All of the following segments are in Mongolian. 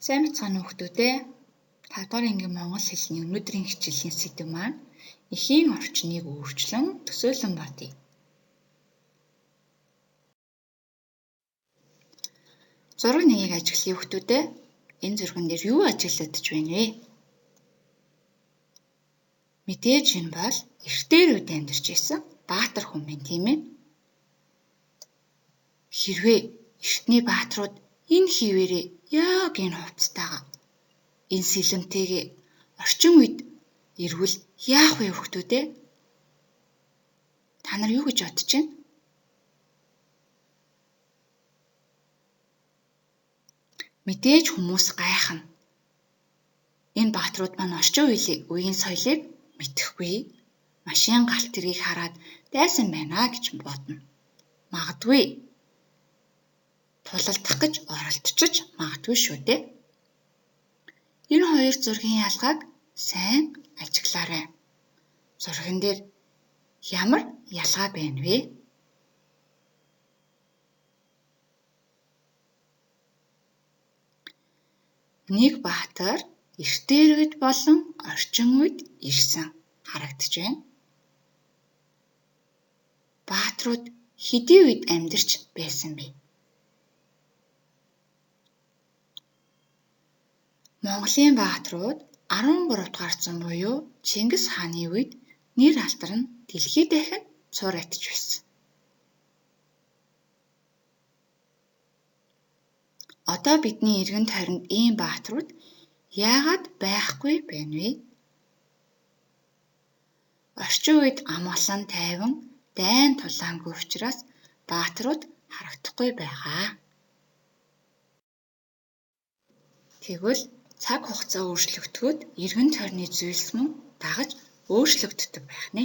Сайн бацгаана хүүхдүүд ээ. 5 дугаар ангийн монгол хэлний өнөөдрийн хичээлийн сэдэв маань эхийн орчныг өөрчлөн төсөөлөн бодъё. Зураг 1-ийг ажиглая хүүхдүүд ээ. Энэ зурган дээр юу ажиглагдж байна вэ? Мэдээж энэ бол эртээр үед амьдарч байсан баатар хүн байна, тийм ээ. Хэрвээ эртний баатрууд энэ хിവэрээ яг энэ хувцастайгаа энэ сэлэмтэйгээ орчин үед ирвэл яах вэ хүүхдүүд ээ? Та нар юу гэж бодож байна? Мэдээж хүмүүс гайхна. Энэ баатрууд маань орчин үеийн соёлыг мэдэхгүй, машин галт тэргийг хараад дайсан байна гэж бодно. Магадгүй тулалдах гэж оролдчихж магадгүй шүү дээ. Энэ хоёр зургийн ялгааг сайн ажиглаарай. Зурган дээр ямар ялгаа байна вэ? Нэг баатар эртээр үед болон орчин үед ирсэн харагдаж байна. Баатрууд хэдийн үед амьдарч байсан бэ? Монголын баатрууд 13 дугаар зуун буюу Чингис хааны үед нэр алдарн дэлхий дахин цуур атж байсан. Одоо бидний эргэн тойронд ийм баатрууд яагаад байхгүй байна вэ? Орчин үед амгалан тайван дайн тулаангүй учраас баатрууд харагдахгүй байгаа. Тэгвэл цаг хугацаа өөрчлөгдөхөд эргэн тойрны зүйлс мөн дагаж өөрчлөгддөг байх нэ.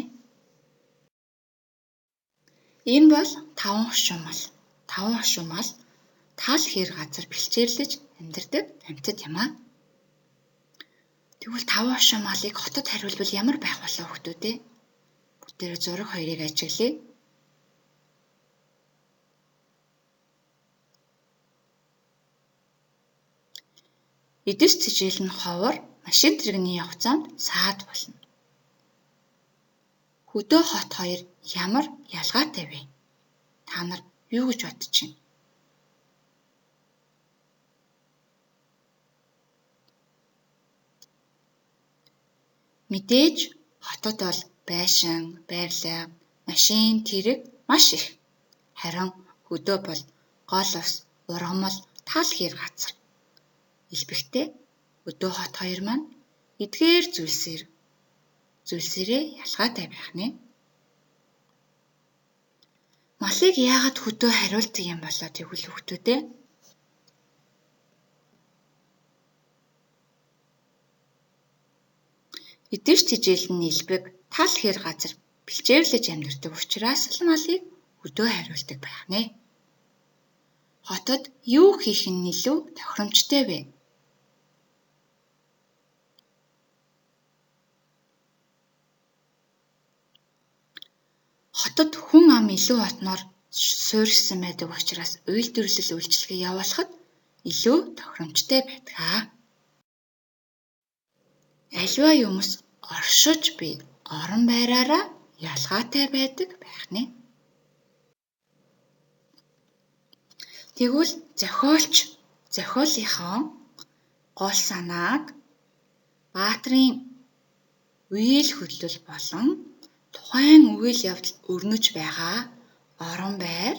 Энэ бол 5 хошуу мал. 5 хошуу мал тал хэр газар бэлчээрлэж амьдардаг амьтад юм аа. Тэгвэл 5 хошуу малыг хотод хариулбал ямар байх болов хүүхдүүд ээ? Бүгдээрээ зураг 2-ыг ажиглая. Эдэс цэжээл нь ховор, машин тэрэгний явцаанд саад болно. Хөдөө хот хоёр ямар ялгаатай вэ? Та нар юу гэж бодож байна? Мэдээж хотод бол байшин, байрлал, машин тэрэг маш их. Харин хөдөө бол гол ус, ургамал, тал хэр газар. Илбэгтэй хөдөө хот хоёр маань эдгээр зүйлсээрээ ялгаатай байх нэ. Малыг яагаад хөдөө хариулдаг юм болоо тэгвэл хүүхдүүд ээ? Эдэс цэжээл нь илбэг тал хэр газар бэлчээрлэж амьдардаг учраас л малыг хөдөө хариулдаг байх нэ. Хотод юу хийх нь илүү тохиромжтой вэ? Хотод хүн ам илүү хотноор суурьшсан байдаг учраас үйлдвэрлэл үйлчилгээ явуулахад илүү тохиромжтой байдаг. Аливаа юмс оршиж буй орон байраараа ялгаатай байдаг байх нэ. Тэгвэл зохиолынхон гол санааг баатрын үйл хөдлөл болон тухайн үйл явдал өрнөж байгаа орон байр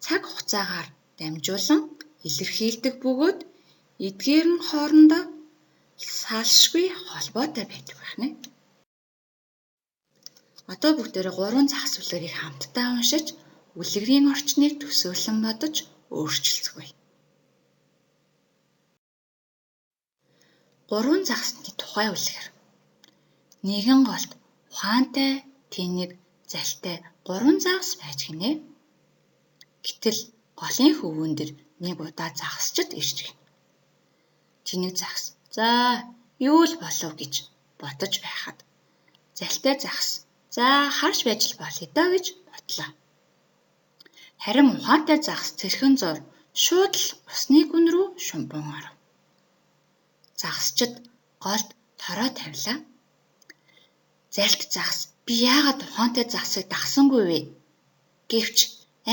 цаг хугацаагаар дамжуулан илэрхийлдэг бөгөөд эдгээр нь хоорондоо салшгүй холбоотой байдаг байх нэ. Одоо бүгдээрээ 3 зах зүйлийг хамтдаа уншиж үлгэрийн орчныг төсөөлөн бодож өөрчилцгөөе. 3 загсны тухай үлгэр. Нэгэн голд ухаантай, тэнэг, залтай 3 загс байж гинэ. Гэтэл голын хөвгүүн дээр нэг удаа загсчд ирж гинэ. Тэнэг загс за юу л болов гэж бодож байхад залтай загс за харж байж л болъё доо гэж бодлоо. Харин ухаантай загс цэрхэн зуур шууд л усны гүн рүү шумбан оров. загасчид голд тороо тавилаа. Залт загас би яагаад ухаантай загсыг дагсангүй вэ? Гэвч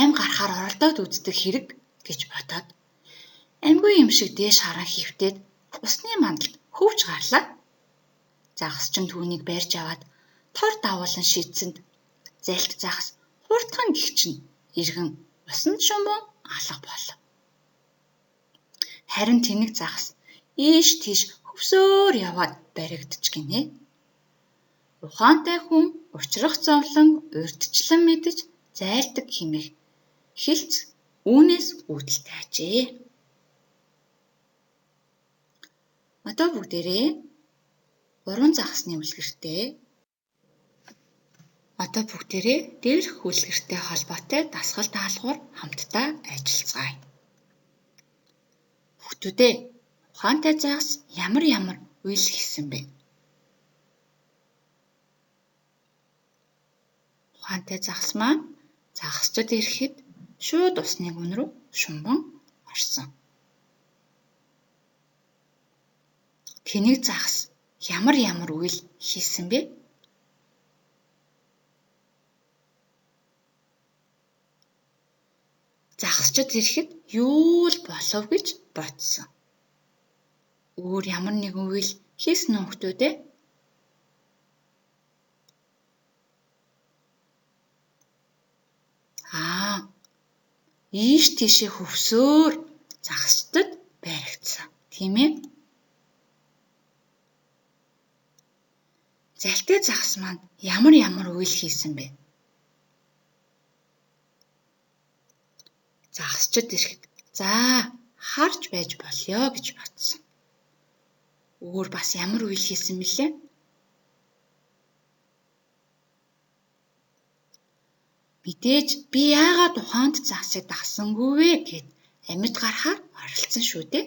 ам гарахаар оролдоод үздэг хэрэг гэж бодоод амьгүй юм шиг дээш харан хөвтөд усны мандалд хөвж гарлаа. Загас ч түүнийг барьж аваад тор давуулан шийдсэнд залт загас хурдхан гихчин эргэн усанд шумбан алга болов. Харин тэнэг загас ийш тийш хөвсөөр яваад баригдаж гинэ. Ухаантай хүн учрах зовлон урьдчилан мэдэж зайлдаг хэмээх хэлц үүнээс үүдэлтэй ажээ. Одоо бүгдээрээ 3 загасны үлгэртэй дээрх үлгэртэй холбоотой дасгал даалгавар хамтдаа ажиллацгаая. Хүүхдүүдээ ухаантай загас ямар үйл хийсэн бэ? Ухаантай загас маань загасчид ирэхэд шууд усны гүн рүү шумбан орсон. Тэнэг загас ямар үйл хийсэн бэ? Загасчид ирэхэд юу л болов гэж бодсон. Өөр ямар нэгэн үйл хийсэн үү хүүхдүүдээ? Ийш тийшээ хөвсөөр загасчдад баригдсан. Тийм ээ? Залтай загас маань ямар үйл хийсэн бэ? Загасчид ирэхэд харж байж болёо гэж бодсон. Өөр бас ямар үйл хийсэн бэлээ? Мэдээж би яагаад ухаанд загсыг дагсангүй вэ гэд амьд гарахаар оролцсон шүү дээ.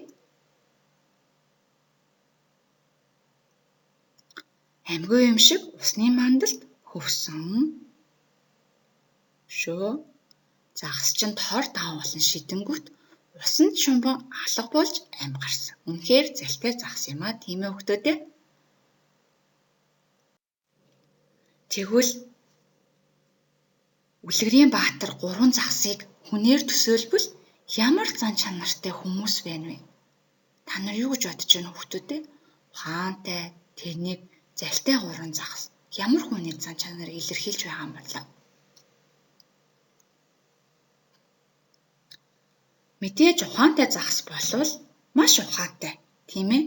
Амьгүй юм шиг усны мандалд хөвсөн шүү. Загас ч тор давуулан шидэнгүүт усанд шумбан алга болж амь гарсан. Үнэхээр залтай загас юм аа, тийм ээ хүүхдүүдээ? Тэгвэл Үлгэрийн баатар 3 загсыг хүнээр төсөөлбөл ямар зан чанартай хүмүүс байна вэ? Та нар юу гэж бодож байна хүүхдүүдээ? Ухаантай, тэнэг, залтай 3 загас ямар хүний зан чанарыг илэрхийлж байгаа юм болов? Мэдээж ухаантай загас болвол маш ухаантай, тийм ээ?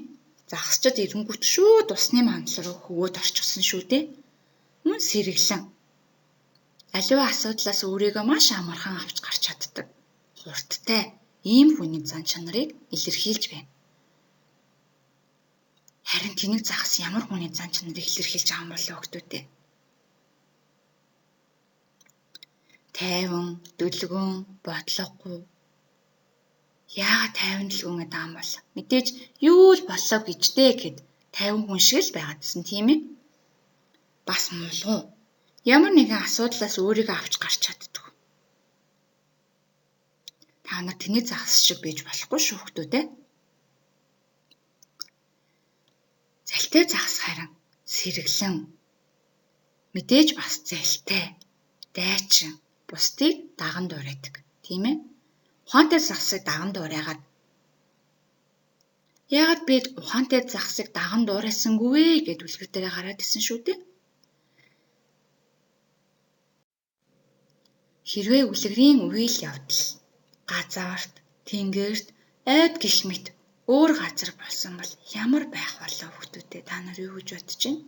Загасчид эрэнгүүт шууд усны мандал руу хөвөөд орчихсон шүү дээ. Мөн сэргэлэн. Аливаа асуудлаас өөрийгөө маш амархан авч гарч чаддаг. Хурдтай ийм хүний зан чанарыг илэрхийлж байна. Харин тэнэг загас ямар хүний зан чанарыг илэрхийлж байгаа юм бол хүүхдүүдээ? Тайван, дүлгэн, бодлогогүй. Яагаад тайван дүлгэн гэдэг юм бол? Мэдээж юу л боллоо гэж дээ гэд тайван хүн шиг л байгаадсэн, тийм ээ? Бас мулгуу. Ямар нэгэн асуудлаас өөрийгөө авч гарч чаддаг. Та нар тэнэг загас шиг байж болохгүй шүү хүүхдүүдээ. Залтай загас харин сэргэлэн. Мэдээж бас залтай, дайчин, бусдыг даган дуурайдаг, тийм ээ? Ухаантай загсыг даган дуурайгаад яагаад би ухаантай загсыг даган дуурайсангүй вэ гэд үлгэр дээрээ гараад исэн шүү дээ. Хэрвээ үлгэрийн үйл явдал газарт, тэнгэрт, ойд гэх мэт өөр газар болсон бол ямар байх болов хүүхдүүдээ? Та нар юу гэж бодож байна?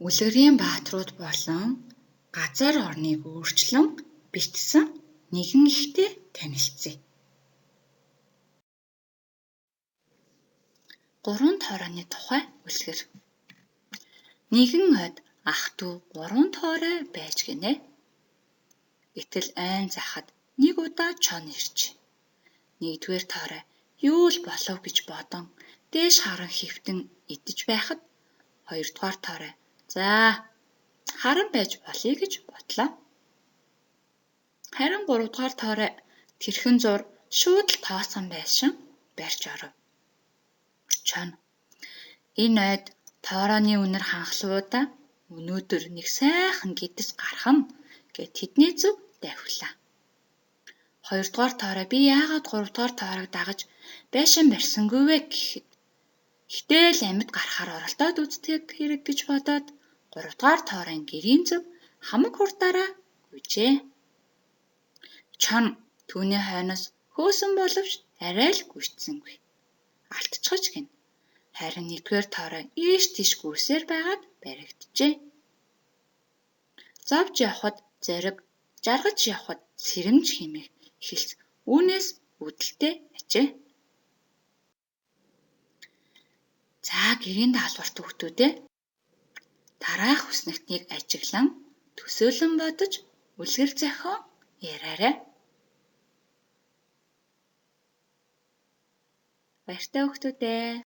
Үлгэрийн баатрууд болон газар орныг өөрчлөн битсэн нэгэн ихтэй танилцъя. 3 тоорооны тухай үлгэр. Нэгэн ойд ах дүү 3 тоорой байж гинэ. Гэтэл айн захад нэг удаа чон ирж. Нэгдүгээр тоорой юу л болов гэж бодон дээш харан хөвтөн идэж байхад хоёрдугаар тоорой харан байж болъё гэж бодлоо. Харин 3 дугаар тоорой тэрхэн зур шууд л тоосон байсан барьж оров. Чон. Энэ ойд тоорооны үнэр ханхлуудаа өнөөдөр нэг сайхан гидс гарах нь гэд тэдний зүг давхилаа. 2 дугаар тоорой би яагаад 3 дугаар тооройг дагаж байшин барьсангүй вэ гэхэд гэтэл амьд гарахаар оролдоод үздэг хэрэг гэж бодоод 3 дугаар тооройн гэрийн зүг хамаг хурдаараа гүйжээ. Чон түүний хойноос хөөсөн боловч арай л гүйцсэнгүй. Алтчхаж гин. Харин 1-р тоорой ийш тийш гүйсээр байгаад баригджээ. Зовж явхад зориг, жаргаж явхад сэрэмж хэмээх хэлс үүнээс үүдэлтэй ажээ. За гэрийн даалгаварт хүүхдүүдээ дараах хүснэгтнийг ажиглан төсөөлөн бодож үлгэр зохион яраарай. Баяртай хүүхдүүдээ.